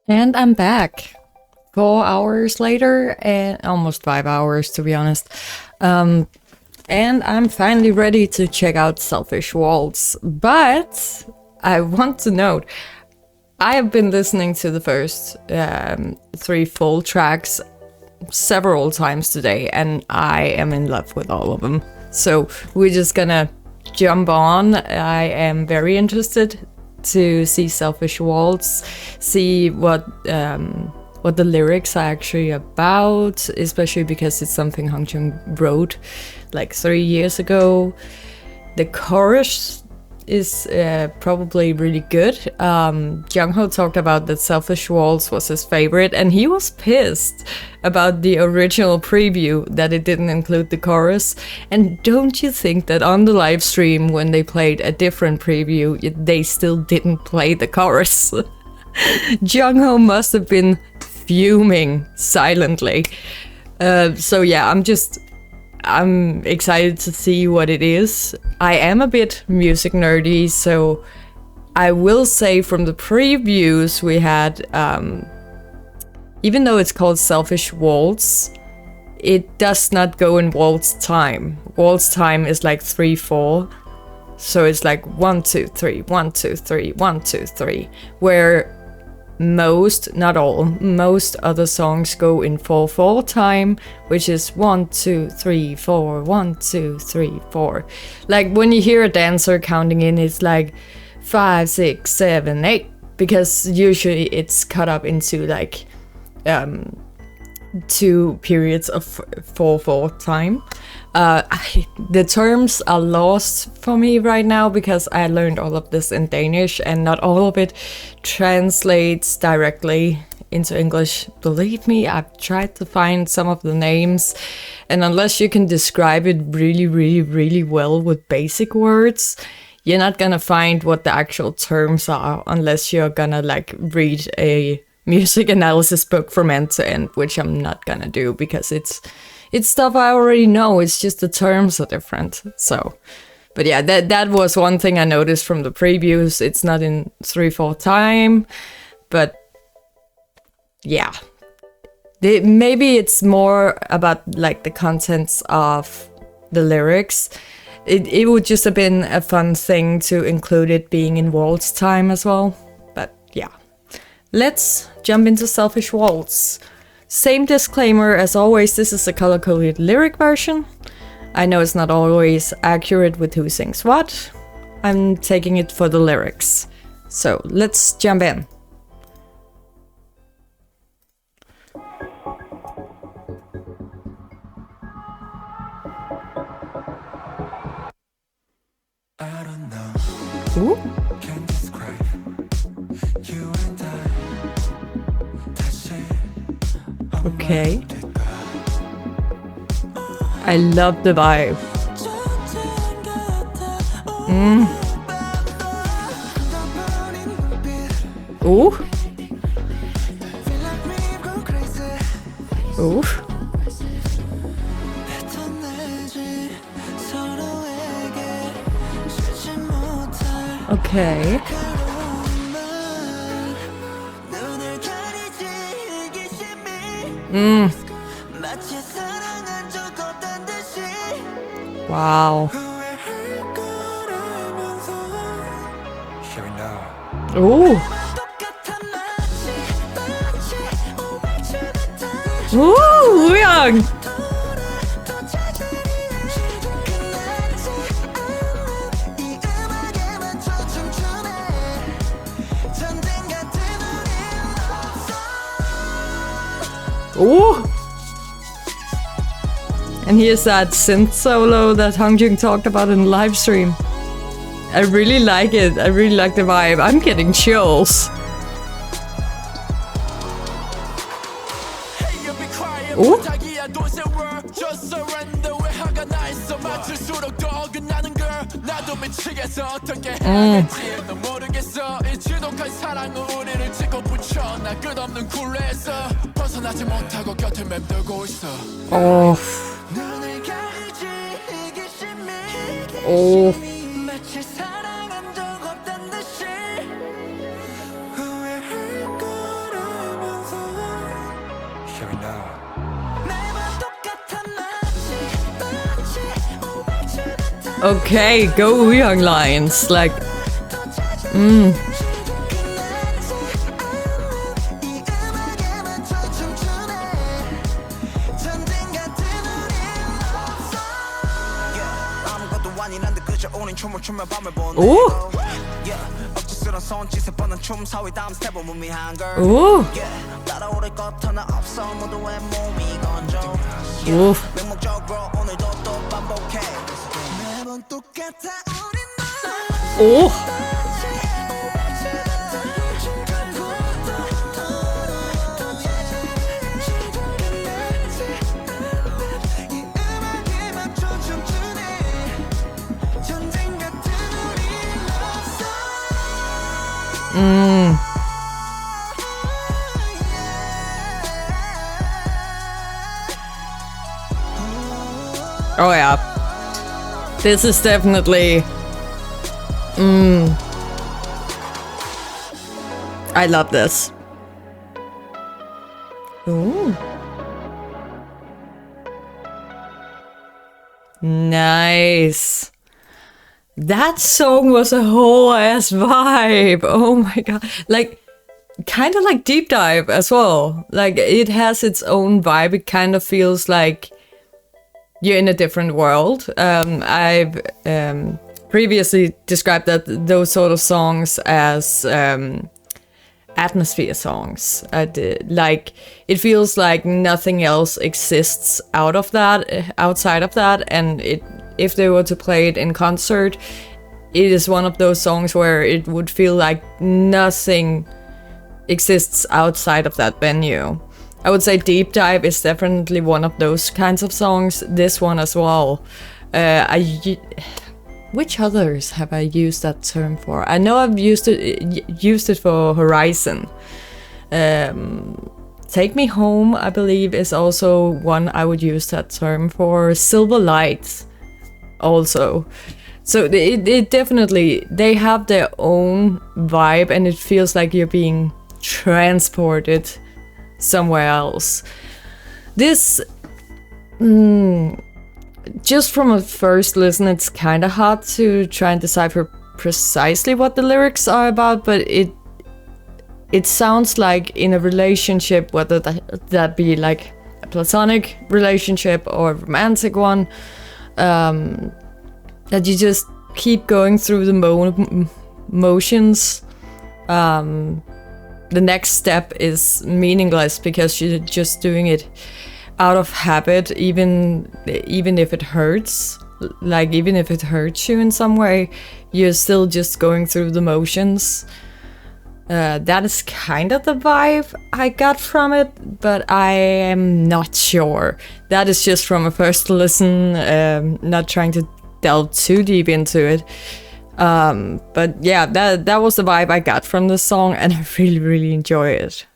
And I'm back 4 hours later, and almost 5 hours to be honest. And I'm finally ready to check out Selfish Waltz. But I want to note, I have been listening to the first three full tracks several times today, and I am in love with all of them. So we're just gonna jump on. I am very interested to see Selfish Waltz, see what the lyrics are actually about, especially because it's something Hongjoong wrote like 3 years ago. The chorus is probably really good. Jungho talked about that Selfish Waltz was his favorite, and he was pissed about the original preview that it didn't include the chorus. And don't you think that on the live stream, when they played a different preview, they still didn't play the chorus? Jungho must have been fuming silently. So yeah, I'm excited to see what it is. I am a bit music nerdy, so I will say from the previews we had, even though it's called Selfish Waltz, it does not go in waltz time. Waltz time is like 3/4, so it's like 1 2 3 1 2 3 1 2 3, where most, not all, most other songs go in 4/4 time, which is 1 2 3 4 1 2 3 4. Like when you hear a dancer counting in, it's like 5 6 7 8, because usually it's cut up into like 2 periods of 4/4 time. The terms are lost for me right now because I learned all of this in Danish and not all of it translates directly into English. Believe me, I've tried to find some of the names, and unless you can describe it really, really, really well with basic words, you're not gonna find what the actual terms are unless you're gonna like read a music analysis book from end to end, which I'm not gonna do because it's stuff I already know. It's just the terms are different. So, but yeah, that was one thing I noticed from the previews. It's not in 3/4 time, but yeah, maybe it's more about like the contents of the lyrics. It would just have been a fun thing to include it being in waltz time as well. But yeah, let's jump into Selfish Waltz. Same disclaimer as always, this is a color-coded lyric version. I know it's not always accurate with who sings what. I'm taking it for the lyrics. So let's jump in. Ooh. Okay. I love the vibe. Ooh. Ooh. Okay. Wow. Ooh. Ooh, young. Ooh. And here's that synth solo that Hongjoong talked about in the live stream. I really like it. I really like the vibe. I'm getting chills. Ooh. Oh. Oh. Okay, go Young Lions. Like, Ooh. Ooh. Ooh. Oh. Oh yeah. This is definitely... I love this. Ooh. Nice. That song was a whole ass vibe. Oh my god. Like, kind of like Deep Dive as well. Like, it has its own vibe. It kind of feels like you're in a different world. I've previously described those sort of songs as atmosphere songs. Like, it feels like nothing else exists outside of that, and if they were to play it in concert, it is one of those songs where it would feel like nothing exists outside of that venue. I would say Deep Dive is definitely one of those kinds of songs. This one as well. Which others have I used that term for? I know I've used it for Horizon. Take Me Home, I believe, is also one I would use that term for. Silver Light also. So it definitely, they have their own vibe, and it feels like you're being transported somewhere else. This, just from a first listen, it's kind of hard to try and decipher precisely what the lyrics are about, but it sounds like in a relationship, whether that be like a platonic relationship or a romantic one, that you just keep going through the motions. The next step is meaningless because you're just doing it out of habit, even if it hurts. Like, even if it hurts you in some way, you're still just going through the motions. That is kind of the vibe I got from it, but I am not sure. That is just from a first listen, not trying to delve too deep into it. But yeah, that was the vibe I got from the song, and I really, really enjoy it.